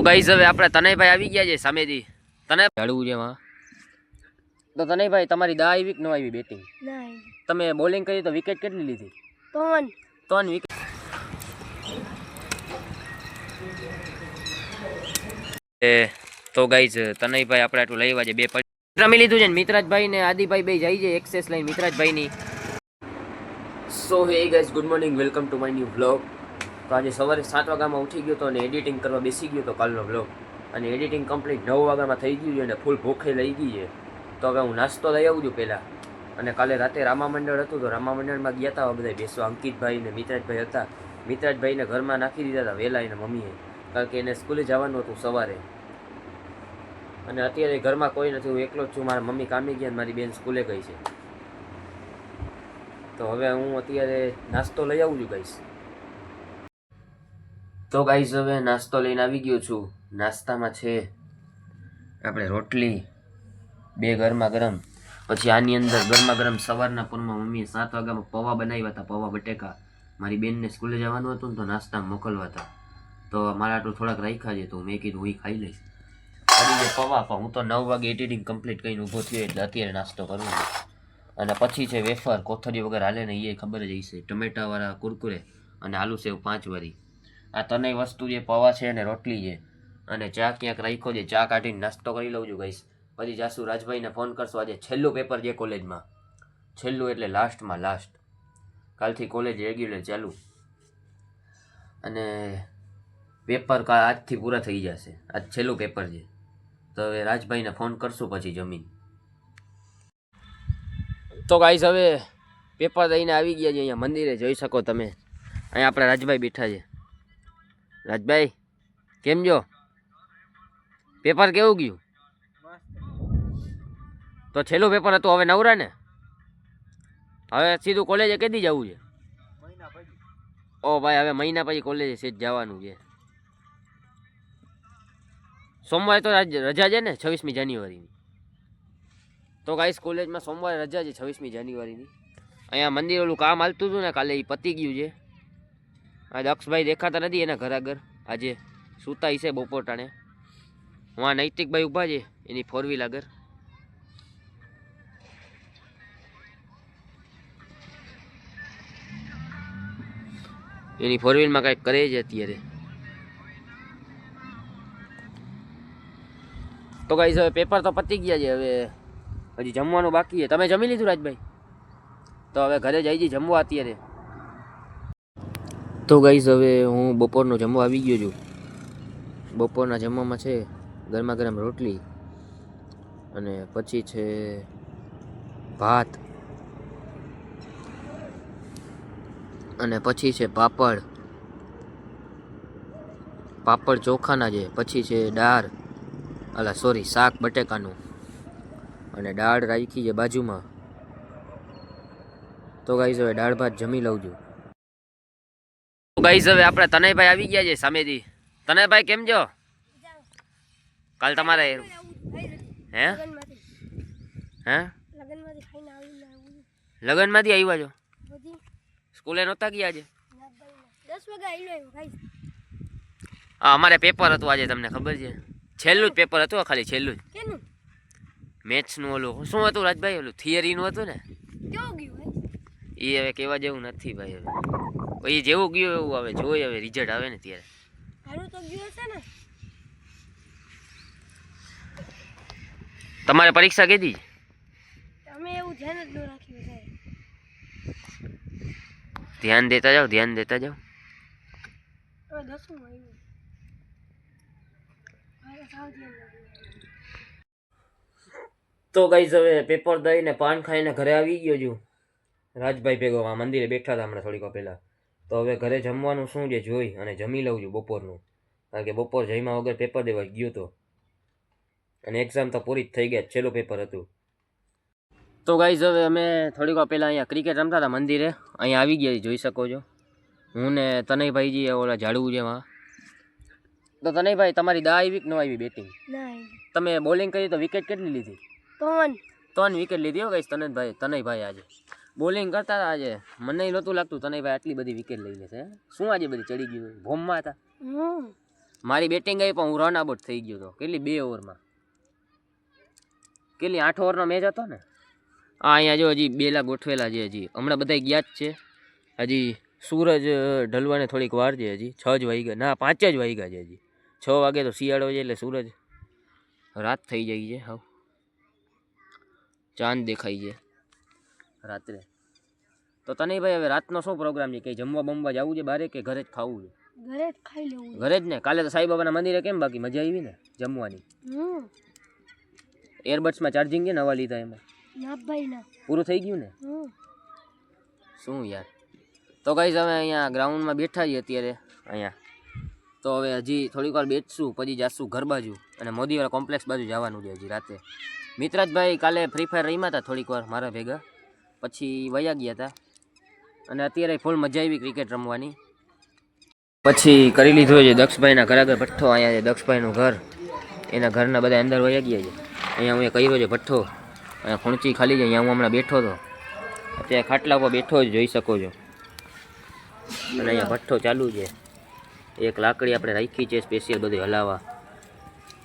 Guys હવે આપણે તનયભાઈ આવી ગયા છે સામેથી. તને ઝાડવું છે માં. તો તનયભાઈ તમારી દા આવી કે ન આવી બેટિંગ? ના આવી. તમે બોલિંગ કરી તો વિકેટ કેટલી લીધી? 3 વિકેટ. તો ગાઈસ તનયભાઈ આપણે આટલું લઈ આવ્યા છે. 2 રમી લીધું છે ને મિત્રાજભાઈ ને આદિભાઈ બે જાય છે એક્સેસ લઈને મિત્રાજભાઈ ની. So hey guys, good morning, welcome to my new vlog. તો આજે સવારે 7 વાગ્યામાં ઉઠી ગયો તો અને એડિટિંગ કરવા બેસી ગયો તો કાલનો વ્લોગ, અને એડિટિંગ કમ્પ્લીટ 9 વાગ્યામાં થઈ ગયું છે અને ફૂલ ભૂખે લઈ ગઈ છે. તો હવે હું નાસ્તો લઈ આવું છું પહેલાં. અને કાલે રાતે રામા મંડળ હતું તો રામા મંડળમાં ગયા હતા બધા બેસવા. અંકિતભાઈ ને મિત્રાજભાઈ હતા. મિત્રાજભાઈને ઘરમાં નાખી દીધા હતા વહેલા એના મમ્મીએ, કારણ કે એને સ્કૂલે જવાનું હતું સવારે. અને અત્યારે ઘરમાં કોઈ નથી, હું એકલો જ છું. મારા મમ્મી કામે ગયા, મારી બેન સ્કૂલે ગઈ છે. તો હવે હું અત્યારે નાસ્તો લઈ આવું છું ગાઈસ. તો ગાઈસ હવે નાસ્તો લઈને આવી ગયો છું. નાસ્તામાં છે આપણે રોટલી 2 ગરમા ગરમ, પછી આની અંદર ગરમા ગરમ સવારના પૂરમાં મમ્મીએ 7 વાગ્યામાં પૌવા બનાવ્યા હતા, પૌવા બટેકા. મારી બેનને સ્કૂલે જવાનું હતું ને તો નાસ્તામાં મોકલવા હતા, તો મારા આટલું થોડાક રાખ્યા છે, તો મેં કીધું હું ખાઈ લઈશ. કરી પૌવા, પણ હું તો 9 વાગે એડિટિંગ કમ્પ્લીટ કરીને ઊભો થયો એટલે અત્યારે નાસ્તો કરું. અને પછી છે વેફર, કોથળી વગર હાલે ને એ ખબર જ હશે, ટમેટાવાળા કુરકુરે અને આલુ સેવ 5 વાળી. આ ત્રણેય વસ્તુ જે પૌવા છે અને રોટલી છે, અને ચા ક્યાંક રાખ્યો છે, ચા કાઢીને નાસ્તો કરી લઉં છું ગાઈસ. પછી જાસુ રાજભાઈને ફોન કરશો. આજે છેલ્લું પેપર છે કોલેજમાં, છેલ્લું એટલે લાસ્ટમાં લાસ્ટ. કાલથી કોલેજ રેગ્યુલર ચાલુ, અને પેપર આજથી પૂરા થઈ જશે. આજ છેલ્લું પેપર છે, તો હવે રાજભાઈને ફોન કરશું પછી જમીન. તો ગાઈસ હવે પેપર દઈને આવી ગયા છે અહીંયા મંદિરે, જોઈ શકો તમે. અહીંયા આપણા રાજભાઈ બેઠા છે. રાજભાઈ કેમ જો? પેપર કેવું ગયું? તો છેલ્લું પેપર હતું, હવે નવરા ને? હવે સીધું કોલેજે કેદી જવું છે? ઓ ભાઈ, હવે મહિના પછી કોલેજે સીધ જવાનું છે. સોમવારે તો રજા છે ને 26મી જાન્યુઆરીની. તો ગાઈસ કોલેજમાં સોમવારે રજા છે 26મી જાન્યુઆરીની. અહીંયા મંદિર ઓલું કામ હાલતું હતું ને કાલે, એ પતી ગયું છે. આ દક્ષભાઈ દેખાતા નથી એના ઘર આગળ, આજે સૂતા છે બપોર ટાણે. આ નૈતિકભાઈ ઊભા છે એની 4 વ્હીલ આગળ. એની 4 વ્હીલમાં કંઈક કરે છે અત્યારે. તો ગાઈસ હવે પેપર તો પતી ગયા છે, હવે હજી જમવાનું બાકી છે. તમે જમી લીધું રાજભાઈ? તો હવે ઘરે જઈ જમવા અત્યારે. તો ગાઈસ હવે હું બપોરનો જમવા આવી ગયો છું. બપોરના જમવામાં છે ગરમા ગરમ રોટલી, અને પછી છે ભાત, અને પછી છે પાપડ ચોખાના છે, પછી છે દાળ, શાક બટેકાનું, અને દાળ રાખી છે બાજુમાં. તો ગાઈસ હવે દાળ ભાત જમી લઉં છું. ગાઈસ હવે આપણે તનયભાઈ આવી ગયા છે સામેથી. તનયભાઈ કેમ છો? કાલ તમારે હે લગનમાંથી આવ્યા છો? સ્કૂલે નહોતા ગયા આજે? 10 વાગે આવ્યો ગાઈસ. હા, અમારે પેપર હતું આજે, તમને ખબર છે? છેલ્લું જ પેપર હતું, ખાલી છેલ્લું જ. કેનું? મેથ્સનું. ઓલું શું હતું રાજભાઈ? ઓલું થિયરીનું હતું ને. કેવું ગયું ભાઈ? એ હવે કહેવા જેવું નથી ભાઈ. હવે એ જેવું ગયું એવું હવે જોઈએ, હવે રિઝલ્ટ આવે ને ત્યારે. હારું તો ગયું હશે ને? તમારે પરીક્ષા કીધી? અમે એવું ધ્યાન જ ન રાખ્યું સાહેબ. ધ્યાન દેતા જાઓ, ધ્યાન દેતા જાઓ. હવે 10મું આવ્યું. હવે સાવ ધ્યાન રાખ્યું. તો ગાઈસ હવે પેપર દઈને પાન ખાઈને ઘરે આવી ગયો છું. રાજભાઈ ભેગો આ મંદિરે બેઠા હતા હમણાં થોડીક વાર પહેલાં. તો હવે ઘરે જમવાનું શું છે જોઈ અને જમી લઉં છું બપોરનું, કારણ કે બપોર જમ્યા વગર પેપર દેવા ગયો હતો, અને એક્ઝામ તો પૂરી જ થઈ ગયા, છેલ્લું પેપર હતું. તો ગાઈસ હવે અમે થોડીક વાર પહેલાં અહીંયા ક્રિકેટ રમતા હતા મંદિરે, અહીંયા આવી ગયા જોઈ શકો છો. હું ને તનયભાઈજી ઓલા ઝાડવું છે એમાં. તો તનયભાઈ તમારી દા આવી કે ન આવી બેટિંગ? ના આવી. તમે બોલિંગ કરી તો વિકેટ કેટલી લીધી? 3 વિકેટ લીધી હો ગાઈસ. તનયભાઈ આજે બોલિંગ કરતા હતા. આજે મને નહોતું લાગતું તનયભાઈ આટલી બધી વિકેટ લઈ લેશે. શું આજે બધી ચડી ગયું? ભોમમાં હતા? મારી બેટિંગ આવી પણ હું રન આઉટ થઈ ગયો હતો. કેટલી 2 ઓવરમાં, કેટલી 8 ઓવરનો મેચ હતો ને. અહીંયા જો હજી બેલા ગોઠવેલા છે. હજી હમણાં બધા ગયા જ છે. હજી સૂરજ ઢલવાને થોડીક વાર છે. હજી 6 જ વાગ્યા, ના 5 જ વાગ્યા છે. હજી 6 વાગે તો શિયાળો છે એટલે સૂરજ રાત થઈ જાય છે. હાવ ચાંદ દેખાય છે રાત્રે. તો તને ભાઈ હવે રાતનો શું પ્રોગ્રામ છે? કંઈ જમવા બમવા જવું છે બારે કે ઘરે જ ખાવું છે? ઘરે જ ખાઈ લેવું. ઘરે જ ને. કાલે તો સાંઈબાબાના મંદિરે કેમ બાકી મજા આવી ને જમવાની? એરબડ્સમાં ચાર્જિંગ છે નવા લીધા એમાં? ના ભાઈ ના, પૂરું થઈ ગયું ને? શું યાર. તો ગાઈસ હવે અહીંયા ગ્રાઉન્ડમાં બેઠા છીએ અત્યારે અહીંયા. તો હવે હજી થોડીક વાર બેઠશું પછી જાશું ઘર બાજુ અને મોદીવાળા કોમ્પ્લેક્સ બાજુ જવાનું છે હજી રાતે. મિત્રાજભાઈ કાલે ફ્રી ફાયર રમ્યા હતા થોડીક વાર મારા ભેગા, પછી વયા ગયા હતા અને અત્યારે ફૂલ મજા આવી ક્રિકેટ રમવાની. પછી કરી લીધો છે દક્ષભાઈના ઘર આગળ ભઠ્ઠો. અહીંયા છે દક્ષભાઈનું ઘર, એના ઘરના બધા અંદર વયા ગયા છે. અહીંયા હું કર્યો છે ભઠ્ઠો, અહીંયા ખૂણચી ખાલી છે. અહીંયા હું હમણાં બેઠો હતો, અત્યારે ખાટલા ઉપર બેઠો જ જોઈ શકો છો. અને અહીંયા ભઠ્ઠો ચાલુ છે. એક લાકડી આપણે રાખી છે સ્પેશિયલ બધું હલાવવા,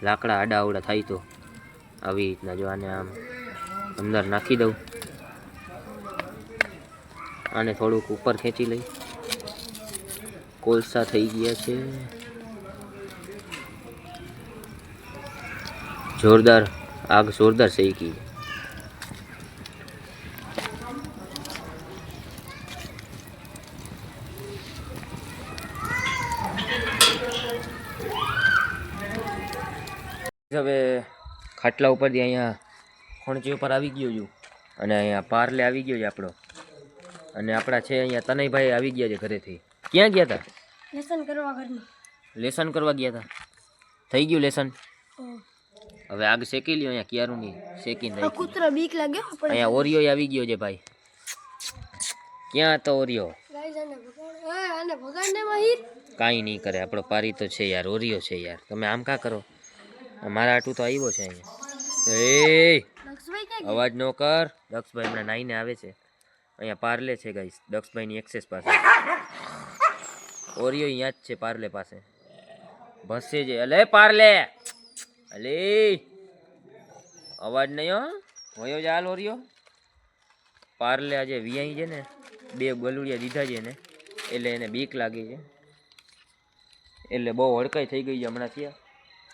લાકડા આડા આવડા થાય તો આવી રીતના. જો આને આમ અંદર નાખી દઉં, આને થોડુંક ઉપર ખેંચી લઈ. કોલસા થઈ ગયા છે જોરદાર, આગ જોરદાર શેકી છે. હવે ખાટલા ઉપરથી અહીંયા ખોણચી ઉપર આવી ગયો છું અને અહીંયા પાર્લે આવી ગયો છે આપણો. અને આપણા છે અહીંયા તનયભાઈ આવી ગયા છે ઘરેથી. ક્યાં ગયા હતા? લેસન કરવા ઘરની. લેસન કરવા ગયા હતા. થઈ ગયું લેસન? હવે આગ શેકી લ્યો. અહીંયા ક્યારુંની શેકી નાખી. કૂતરો બીક લાગ્યો આપણે. અહીંયા ઓરિયો આવી ગયો છે ભાઈ. ક્યાં હતો ઓરિયો? ગાઈસ આને ભગાડને માહિર કાંઈ નહીં કરે, આપણો પારી તો છે યાર, ઓરિયો છે યાર. તમે આમ કા કરો? મારા આટું તો આવ્યો છે અહીંયા. એ દક્ષભાઈ ક્યાં અવાજ ન કર. દક્ષભાઈ હમણાં નાઈને આવે છે. અહીંયા પાર્લે છે ગાઈસ, દક્ષભાઈની એક્સેસ પાસે. ઓરિયો અહીંયા જ છે પાર્લે પાસે. ભસે છે. અલે પાર્લે, અલે અવાજ નહીં હો. વયો ચાલ ઓરિયો. પાર્લે આજે વિયાઈ છે ને, 2 ગલુડિયા દીધા છે ને, એટલે એને બીક લાગી છે, એટલે બહુ હડકાઈ થઈ ગઈ છે હમણાં થયા.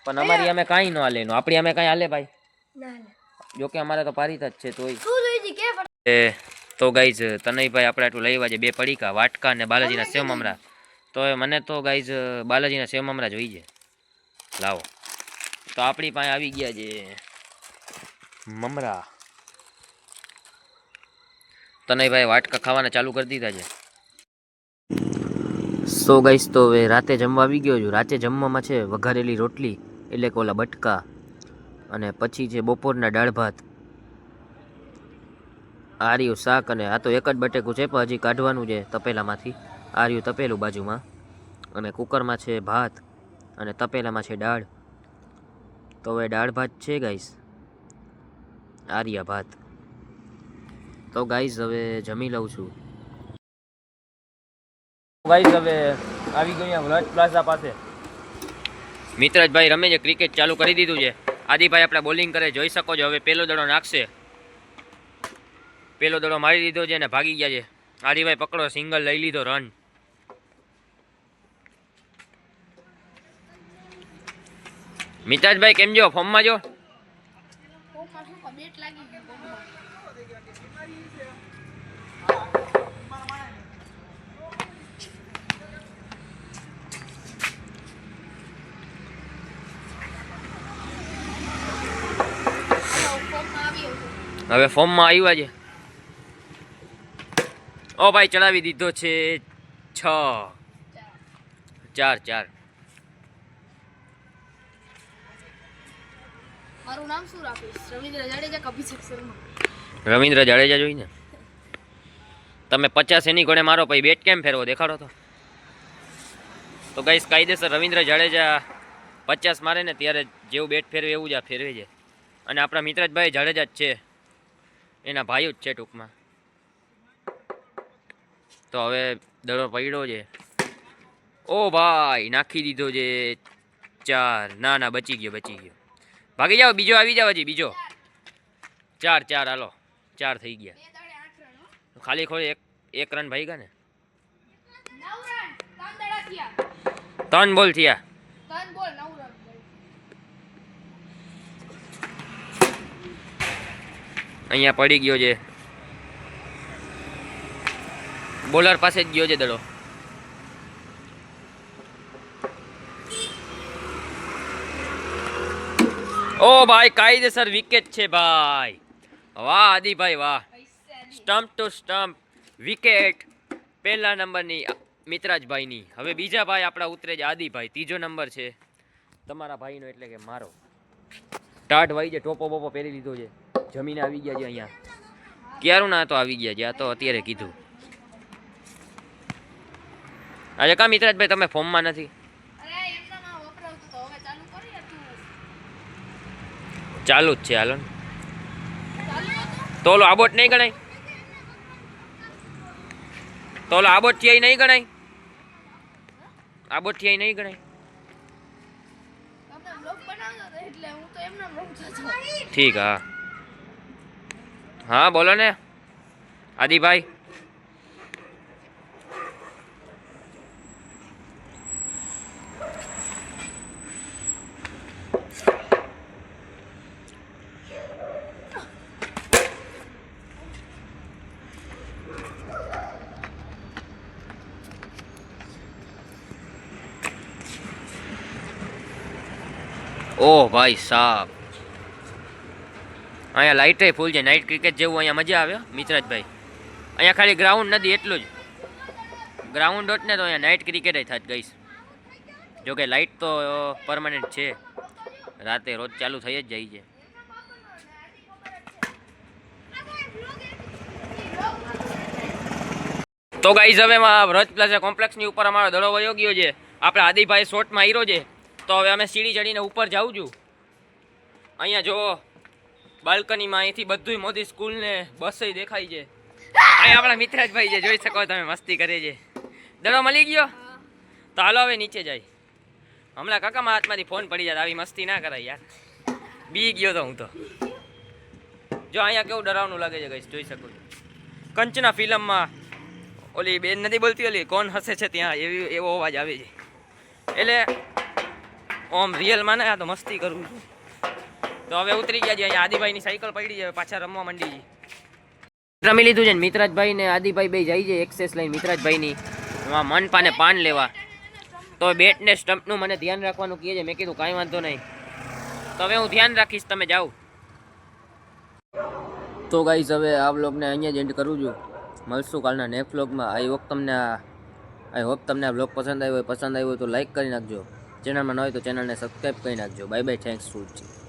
પણ અમારી અમે કાંઈ ન હાલે એનું, આપણી અમે કાંઈ હાલે ભાઈ. ના જોકે અમારે તો પારિત જ છે તોય. શું જોઈજી કે તો ગાઈઝ તનયભાઈ આપણે આટલું લઈ વાજે 2 પડીકા વાટકા અને બાલાજીના સેવ મમરા. તો મને તો ગાઈઝ બાલાજીના સેવ મમરા જોઈએ. લાવો. તો આપણી પાસે આવી ગયા છે મમરા. તનયભાઈ વાટકા ખાવાના ચાલુ કરી દીધા છે. સો ગાઈસ તો હવે રાતે જમવા આવી ગયો છું. રાતે જમવામાં છે વઘારેલી રોટલી એટલે કે ઓલા બટકા, અને પછી છે બપોરના દાળ ભાત, આ રહ્યું શાક, અને આ તો એક જ બટેકું છે પણ હજી કાઢવાનું છે તપેલામાંથી. આ રહ્યું તપેલું બાજુમાં, અને કુકરમાં છે ભાત અને તપેલામાં છે દાળ. તો હવે દાળ ભાત છે ગાઈસ, આ રહ્યા ભાત. તો ગાઈસ હવે જમી લઉં છું. ગાઈસ હવે આવી ગયો લંચ પ્લાઝા પાસે. મિત્રજભાઈ રમે છે, ક્રિકેટ ચાલુ કરી દીધું છે. આદિભાઈ આપણે બોલિંગ કરે જોઈ શકો છો. હવે પહેલો દડો નાખશે. પહેલો દડો મારી દીધો છે અને ભાગી ગયા છે. આદિભાઈ પકડો, સિંગલ લઈ લીધો, રન. મિત્રાજભાઈ કેમ જો? ફોર્મમાં જો? હવે ફોર્મમાં આવ્યા છે. ઓ ભાઈ ચડાવી દીધો છે 4. મારું નામ શું રાખીશ? રવિન્દ્ર જાડેજા કે અભિષેક શર્મા? રવિન્દ્ર જાડેજા જોઈને. તમે 50 એની ગોળે મારો પછી બેટ કેમ ફેરવો દેખાડો તો. તો ગાઈસ કાયદેસર રવિન્દ્ર જાડેજા 50 મારે ને ત્યારે જેવું બેટ ફેરવે એવું જ આ ફેરવે છે. અને આપણા મિત્રજભાઈ જાડેજા જ છે, એના ભાઈઓ જ છે ટૂંકમાં. તો હવે દડો પડ્યો છે. ઓ ભાઈ નાખી દીધો છે 4 ના ના બચી ગયો ભાગી જાઓ બીજો આવી જાવ હજી બીજો 4 હાલો 4 થઈ ગયા ખાલી ખોલી એક રન ભાઈ ગયા ને 3 બોલ થયા અહીંયા પડી ગયો છે બોલર પાસે જ ગયો છે દડો ઓ ભાઈ કાયદેસર વિકેટ છે ભાઈ વાહ આદિભાઈ વાહ સ્ટમ્પ ટુ સ્ટમ્પ વિકેટ પહેલા નંબરની મિત્રાજભાઈની હવે બીજા ભાઈ આપણા ઉતરે છે આદિભાઈ ત્રીજો નંબર છે તમારા ભાઈનો એટલે કે મારો ટાટ ભાઈ છે ટોપો બોપો પહેરી લીધો છે જમીને આવી ગયા છે અહીંયા ક્યારું ના તો આવી ગયા છે આ તો અત્યારે કીધું આજે કા મિત્રાજભાઈ તમે ફોર્મમાં નથી ચાલુ જ છે હાલો તો ઓલો આબોટ નહીં ગણાય તો ઓલો આબોટ થી નહીં ગણાય આબોટ થી નહીં ગણાય ઠીક હા હા બોલો ને આદિભાઈ ઓહ ભાઈ સાહેબ અહીંયા લાઇટે ફૂલ છે નાઇટ ક્રિકેટ જેવું અહીંયા મજા આવે મિત્રાજભાઈ અહીંયા ખાલી ગ્રાઉન્ડ નથી એટલું જ ગ્રાઉન્ડ હોત ને તો અહીંયા નાઇટ ક્રિકેટ થાત ગઈશ જોકે લાઇટ તો પરમાનન્ટ છે રાતે રોજ ચાલુ થઈ જ જાય છે તો ગાઈઝ હવે વ્રજ પ્લાઝા કોમ્પ્લેક્સની ઉપર અમારો દડો વયો ગયો છે આપણે આદિભાઈ શોર્ટમાં હીરો છે તો હવે અમે સીડી ચડીને ઉપર જાઉં છું અહીંયા જો બાલ્કનીમાં અહીંથી બધું મોદી સ્કૂલ ને બસ દેખાય છે અહીંયા આપણા મિત્રાજભાઈ છે જોઈ શકો તમે મસ્તી કરે છે દડો મળી ગયો તો હાલો હવે નીચે જાય હમણાં કાકામાં હાથમાંથી ફોન પડી જાય આવી મસ્તી ના કરાય યાર બી ગયો તો હું તો જો અહીંયા કેવું ડરાવનું લાગે છે ગાઈસ જોઈ શકો કંચના ફિલ્મમાં ઓલી બેન નથી બોલતી ઓલી કોણ હસે છે ત્યાં એવો અવાજ આવે છે એટલે ઓમ રિયલમાં ને આ તો મસ્તી કરું છું તો હવે ઉતરી ગયા છે અહીંયા આદિભાઈની સાયકલ પડી છે પાછા રમવા માંડી છે રમી લીધું છે ને મિત્રાજભાઈ ને આદિભાઈ બે જાય છે એક્સેસ લઈને મિત્રાજભાઈની એમાં મન પાને પાન લેવા તો બેટ ને સ્ટમ્પનું મને ધ્યાન રાખવાનું કહે છે મેં કીધું કાંઈ વાંધો નહીં તો હવે હું ધ્યાન રાખીશ તમે જાઓ તો ગાઈસ હવે આ વ્લોગને અહીંયા જ એન્ડ કરું છું મળશું કાલના નેક્સ્ટ વ્લોગમાં આઈ હોપ તમને આ વ્લોગ પસંદ આવ્યો હોય તો લાઈક કરી નાખજો ચેનલમાં ન હોય તો ચેનલને સબસ્ક્રાઈબ કરી નાખજો bye bye thanks for watching